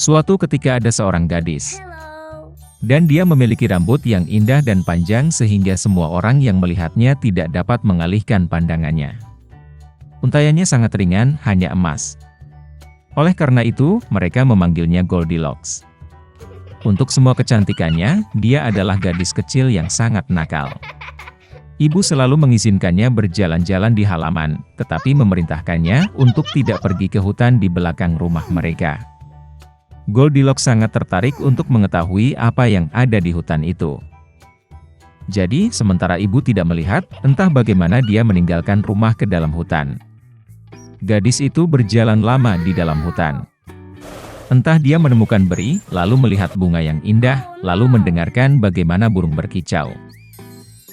Suatu ketika ada seorang gadis, dan dia memiliki rambut yang indah dan panjang sehingga semua orang yang melihatnya tidak dapat mengalihkan pandangannya. Untaiannya sangat ringan, hanya emas. Oleh karena itu, mereka memanggilnya Goldilocks. Untuk semua kecantikannya, dia adalah gadis kecil yang sangat nakal. Ibu selalu mengizinkannya berjalan-jalan di halaman, tetapi memerintahkannya untuk tidak pergi ke hutan di belakang rumah mereka. Goldilocks sangat tertarik untuk mengetahui apa yang ada di hutan itu. Jadi, sementara ibu tidak melihat, entah bagaimana dia meninggalkan rumah ke dalam hutan. Gadis itu berjalan lama di dalam hutan. Entah dia menemukan beri, lalu melihat bunga yang indah, lalu mendengarkan bagaimana burung berkicau.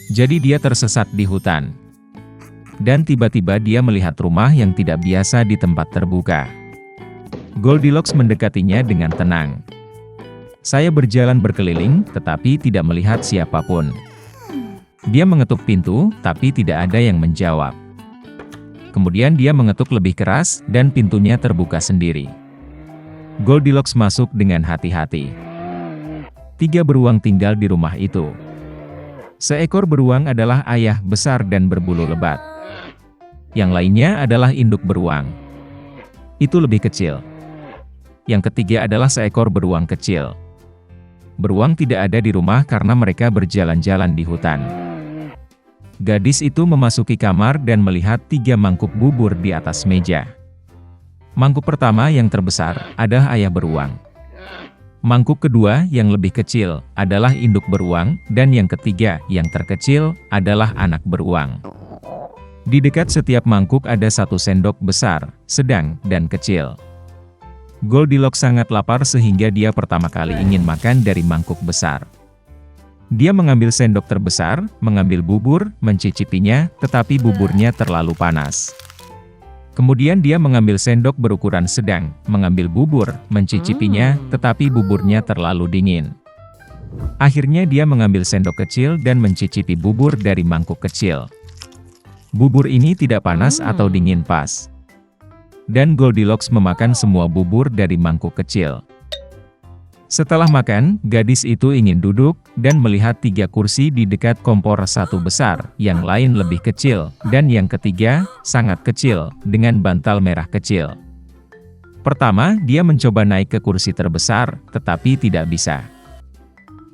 Jadi dia tersesat di hutan. Dan tiba-tiba dia melihat rumah yang tidak biasa di tempat terbuka. Goldilocks mendekatinya dengan tenang. Saya berjalan berkeliling, tetapi tidak melihat siapapun. Dia mengetuk pintu, tapi tidak ada yang menjawab. Kemudian dia mengetuk lebih keras, dan pintunya terbuka sendiri. Goldilocks masuk dengan hati-hati. 3 beruang tinggal di rumah itu. Seekor beruang adalah ayah besar dan berbulu lebat. Yang lainnya adalah induk beruang. Itu lebih kecil. Yang ketiga adalah seekor beruang kecil. Beruang tidak ada di rumah karena mereka berjalan-jalan di hutan. Gadis itu memasuki kamar dan melihat 3 mangkuk bubur di atas meja. Mangkuk pertama yang terbesar adalah ayah beruang. Mangkuk kedua yang lebih kecil adalah induk beruang, dan yang ketiga yang terkecil adalah anak beruang. Di dekat setiap mangkuk ada 1 sendok besar, sedang, dan kecil. Goldilocks sangat lapar sehingga dia pertama kali ingin makan dari mangkuk besar. Dia mengambil sendok terbesar, mengambil bubur, mencicipinya, tetapi buburnya terlalu panas. Kemudian dia mengambil sendok berukuran sedang, mengambil bubur, mencicipinya, tetapi buburnya terlalu dingin. Akhirnya dia mengambil sendok kecil dan mencicipi bubur dari mangkuk kecil. Bubur ini tidak panas atau dingin pas. Dan Goldilocks memakan semua bubur dari mangkuk kecil. Setelah makan, gadis itu ingin duduk, dan melihat 3 kursi di dekat kompor, 1 besar, yang lain lebih kecil, dan yang ketiga, sangat kecil, dengan bantal merah kecil. Pertama, dia mencoba naik ke kursi terbesar, tetapi tidak bisa.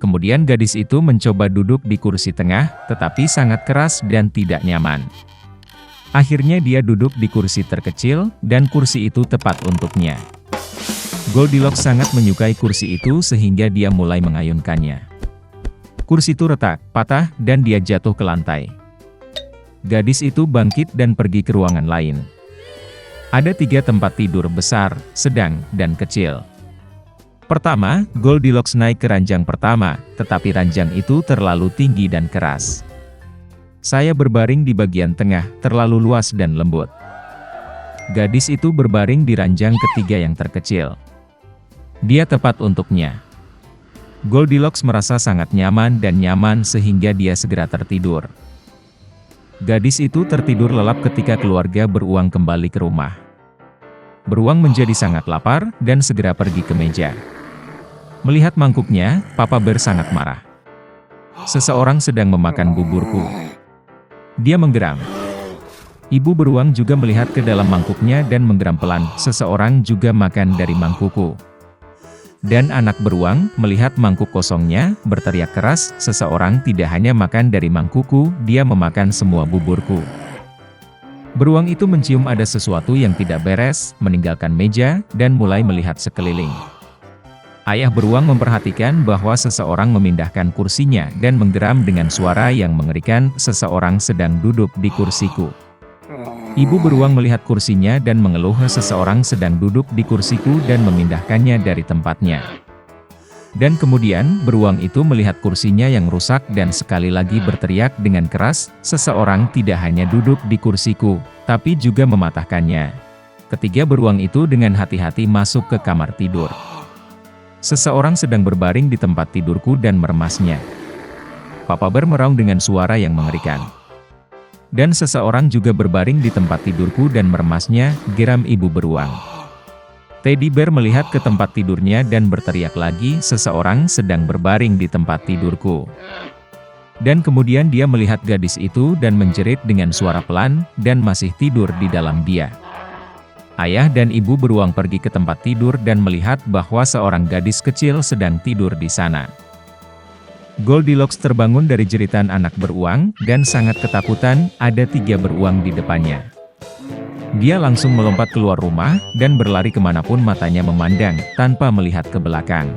Kemudian gadis itu mencoba duduk di kursi tengah, tetapi sangat keras dan tidak nyaman. Akhirnya dia duduk di kursi terkecil, dan kursi itu tepat untuknya. Goldilocks sangat menyukai kursi itu sehingga dia mulai mengayunkannya. Kursi itu retak, patah, dan dia jatuh ke lantai. Gadis itu bangkit dan pergi ke ruangan lain. Ada 3 tempat tidur besar, sedang, dan kecil. Pertama, Goldilocks naik ke ranjang pertama, tetapi ranjang itu terlalu tinggi dan keras. Saya berbaring di bagian tengah, terlalu luas dan lembut. Gadis itu berbaring di ranjang ketiga yang terkecil. Dia tepat untuknya. Goldilocks merasa sangat nyaman dan nyaman sehingga dia segera tertidur. Gadis itu tertidur lelap ketika keluarga beruang kembali ke rumah. Beruang menjadi sangat lapar dan segera pergi ke meja. Melihat mangkuknya, Papa Bear sangat marah. Seseorang sedang memakan buburku. Dia menggeram. Ibu beruang juga melihat ke dalam mangkuknya dan menggeram pelan. Seseorang juga makan dari mangkukku. Dan anak beruang melihat mangkuk kosongnya, berteriak keras, seseorang tidak hanya makan dari mangkukku, dia memakan semua buburku. Beruang itu mencium ada sesuatu yang tidak beres, meninggalkan meja, dan mulai melihat sekeliling. Ayah beruang memperhatikan bahwa seseorang memindahkan kursinya dan menggeram dengan suara yang mengerikan, seseorang sedang duduk di kursiku. Ibu beruang melihat kursinya dan mengeluh, seseorang sedang duduk di kursiku dan memindahkannya dari tempatnya. Dan kemudian, beruang itu melihat kursinya yang rusak dan sekali lagi berteriak dengan keras, seseorang tidak hanya duduk di kursiku, tapi juga mematahkannya. Ketiga beruang itu dengan hati-hati masuk ke kamar tidur. Seseorang sedang berbaring di tempat tidurku dan meremasnya. Papa Bear meraung dengan suara yang mengerikan. Dan seseorang juga berbaring di tempat tidurku dan meremasnya, geram ibu beruang. Teddy Bear melihat ke tempat tidurnya dan berteriak lagi, "Seseorang sedang berbaring di tempat tidurku." Dan kemudian dia melihat gadis itu dan menjerit dengan suara pelan, dan masih tidur di dalam dia. Ayah dan ibu beruang pergi ke tempat tidur dan melihat bahwa seorang gadis kecil sedang tidur di sana. Goldilocks terbangun dari jeritan anak beruang, dan sangat ketakutan, ada 3 beruang di depannya. Dia langsung melompat keluar rumah, dan berlari kemanapun matanya memandang, tanpa melihat ke belakang.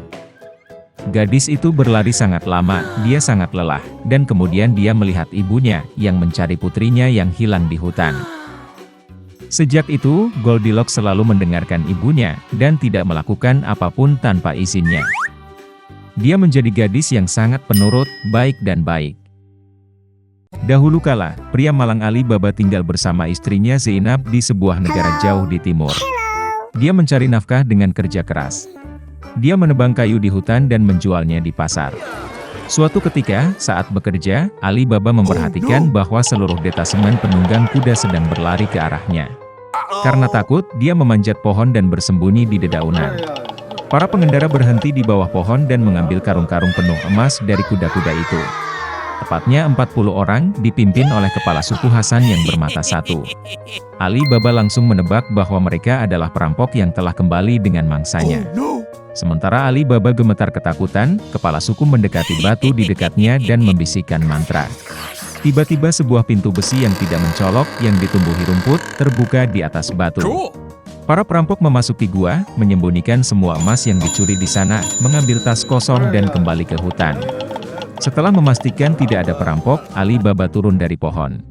Gadis itu berlari sangat lama, dia sangat lelah, dan kemudian dia melihat ibunya, yang mencari putrinya yang hilang di hutan. Sejak itu, Goldilocks selalu mendengarkan ibunya, dan tidak melakukan apapun tanpa izinnya. Dia menjadi gadis yang sangat penurut, baik dan baik. Dahulu kala, pria malang Ali Baba tinggal bersama istrinya Zainab di sebuah negara jauh di timur. Dia mencari nafkah dengan kerja keras. Dia menebang kayu di hutan dan menjualnya di pasar. Suatu ketika, saat bekerja, Ali Baba memperhatikan bahwa seluruh detasemen penunggang kuda sedang berlari ke arahnya. Karena takut, dia memanjat pohon dan bersembunyi di dedaunan. Para pengendara berhenti di bawah pohon dan mengambil karung-karung penuh emas dari kuda-kuda itu. Tepatnya 40 orang, dipimpin oleh kepala suku Hasan yang bermata satu. Ali Baba langsung menebak bahwa mereka adalah perampok yang telah kembali dengan mangsanya. Sementara Ali Baba gemetar ketakutan, kepala suku mendekati batu di dekatnya dan membisikkan mantra. Tiba-tiba sebuah pintu besi yang tidak mencolok, yang ditumbuhi rumput, terbuka di atas batu. Para perampok memasuki gua, menyembunyikan semua emas yang dicuri di sana, mengambil tas kosong dan kembali ke hutan. Setelah memastikan tidak ada perampok, Ali Baba turun dari pohon.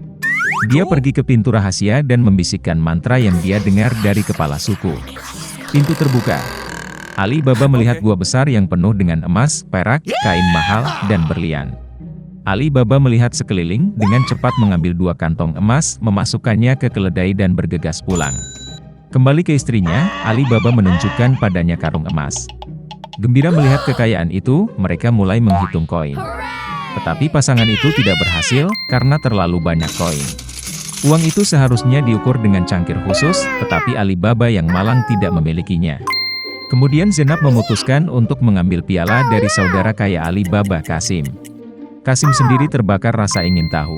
Dia pergi ke pintu rahasia dan membisikkan mantra yang dia dengar dari kepala suku. Pintu terbuka. Ali Baba melihat gua besar yang penuh dengan emas, perak, kain mahal, dan berlian. Ali Baba melihat sekeliling, dengan cepat mengambil 2 kantong emas, memasukkannya ke keledai dan bergegas pulang. Kembali ke istrinya, Ali Baba menunjukkan padanya karung emas. Gembira melihat kekayaan itu, mereka mulai menghitung koin. Tetapi pasangan itu tidak berhasil, karena terlalu banyak koin. Uang itu seharusnya diukur dengan cangkir khusus, tetapi Ali Baba yang malang tidak memilikinya. Kemudian Zainab memutuskan untuk mengambil piala dari saudara kaya Ali Baba, Qasim. Qasim sendiri terbakar rasa ingin tahu.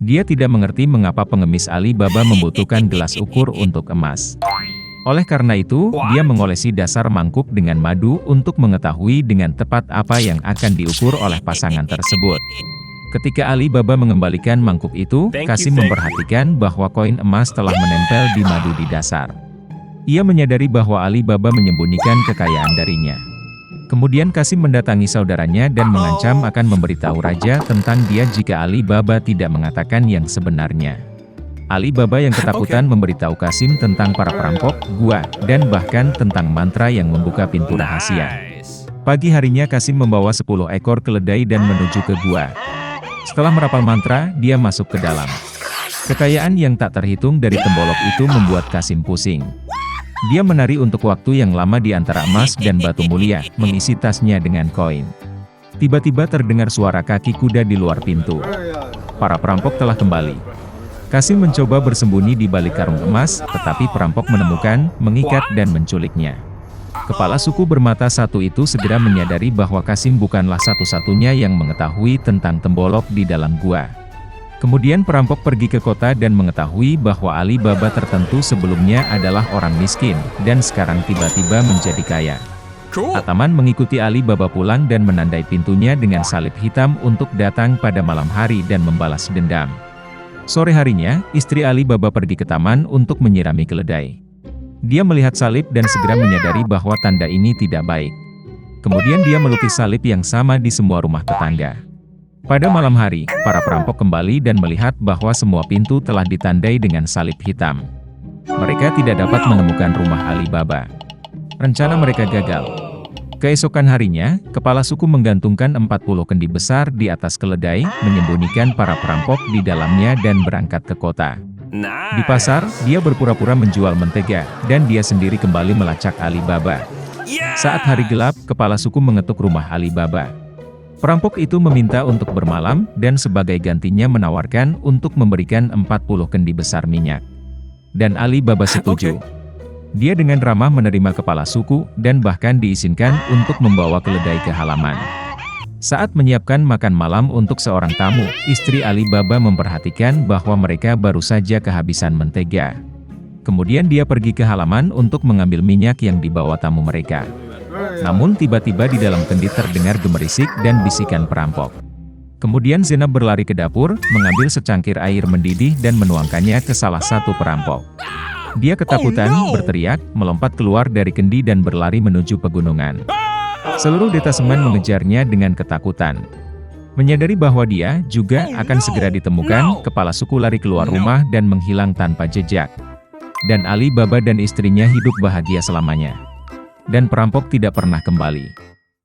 Dia tidak mengerti mengapa pengemis Ali Baba membutuhkan gelas ukur untuk emas. Oleh karena itu, dia mengolesi dasar mangkuk dengan madu untuk mengetahui dengan tepat apa yang akan diukur oleh pasangan tersebut. Ketika Ali Baba mengembalikan mangkuk itu, Qasim memperhatikan bahwa koin emas telah menempel di madu di dasar. Ia menyadari bahwa Ali Baba menyembunyikan kekayaan darinya. Kemudian Qasim mendatangi saudaranya dan mengancam akan memberitahu raja tentang dia jika Ali Baba tidak mengatakan yang sebenarnya. Ali Baba yang ketakutan memberitahu Qasim tentang para perampok, gua, dan bahkan tentang mantra yang membuka pintu rahasia. Pagi harinya Qasim membawa 10 ekor keledai dan menuju ke gua. Setelah merapal mantra, dia masuk ke dalam. Kekayaan yang tak terhitung dari tembolok itu membuat Qasim pusing. Dia menari untuk waktu yang lama di antara emas dan batu mulia, mengisi tasnya dengan koin. Tiba-tiba terdengar suara kaki kuda di luar pintu. Para perampok telah kembali. Qasim mencoba bersembunyi di balik karung emas, tetapi perampok menemukan, mengikat dan menculiknya. Kepala suku bermata satu itu segera menyadari bahwa Qasim bukanlah satu-satunya yang mengetahui tentang tembolok di dalam gua. Kemudian perampok pergi ke kota dan mengetahui bahwa Ali Baba tertentu sebelumnya adalah orang miskin, dan sekarang tiba-tiba menjadi kaya. Ataman mengikuti Ali Baba pulang dan menandai pintunya dengan salib hitam untuk datang pada malam hari dan membalas dendam. Sore harinya, istri Ali Baba pergi ke taman untuk menyirami keledai. Dia melihat salib dan segera menyadari bahwa tanda ini tidak baik. Kemudian dia melukis salib yang sama di semua rumah tetangga. Pada malam hari, para perampok kembali dan melihat bahwa semua pintu telah ditandai dengan salib hitam. Mereka tidak dapat menemukan rumah Ali Baba. Rencana mereka gagal. Keesokan harinya, kepala suku menggantungkan 40 kendi besar di atas keledai, menyembunyikan para perampok di dalamnya dan berangkat ke kota. Di pasar, dia berpura-pura menjual mentega, dan dia sendiri kembali melacak Ali Baba. Saat hari gelap, kepala suku mengetuk rumah Ali Baba. Perampok itu meminta untuk bermalam, dan sebagai gantinya menawarkan untuk memberikan 40 kendi besar minyak. Dan Ali Baba setuju. Dia dengan ramah menerima kepala suku, dan bahkan diizinkan untuk membawa keledai ke halaman. Saat menyiapkan makan malam untuk seorang tamu, istri Ali Baba memperhatikan bahwa mereka baru saja kehabisan mentega. Kemudian dia pergi ke halaman untuk mengambil minyak yang dibawa tamu mereka. Namun tiba-tiba di dalam kendi terdengar gemerisik dan bisikan perampok. Kemudian Zainab berlari ke dapur, mengambil secangkir air mendidih dan menuangkannya ke salah satu perampok. Dia ketakutan, berteriak, melompat keluar dari kendi dan berlari menuju pegunungan. Seluruh detasemen mengejarnya dengan ketakutan. Menyadari bahwa dia juga akan segera ditemukan, kepala suku lari keluar rumah dan menghilang tanpa jejak. Dan Ali Baba dan istrinya hidup bahagia selamanya. Dan perampok tidak pernah kembali.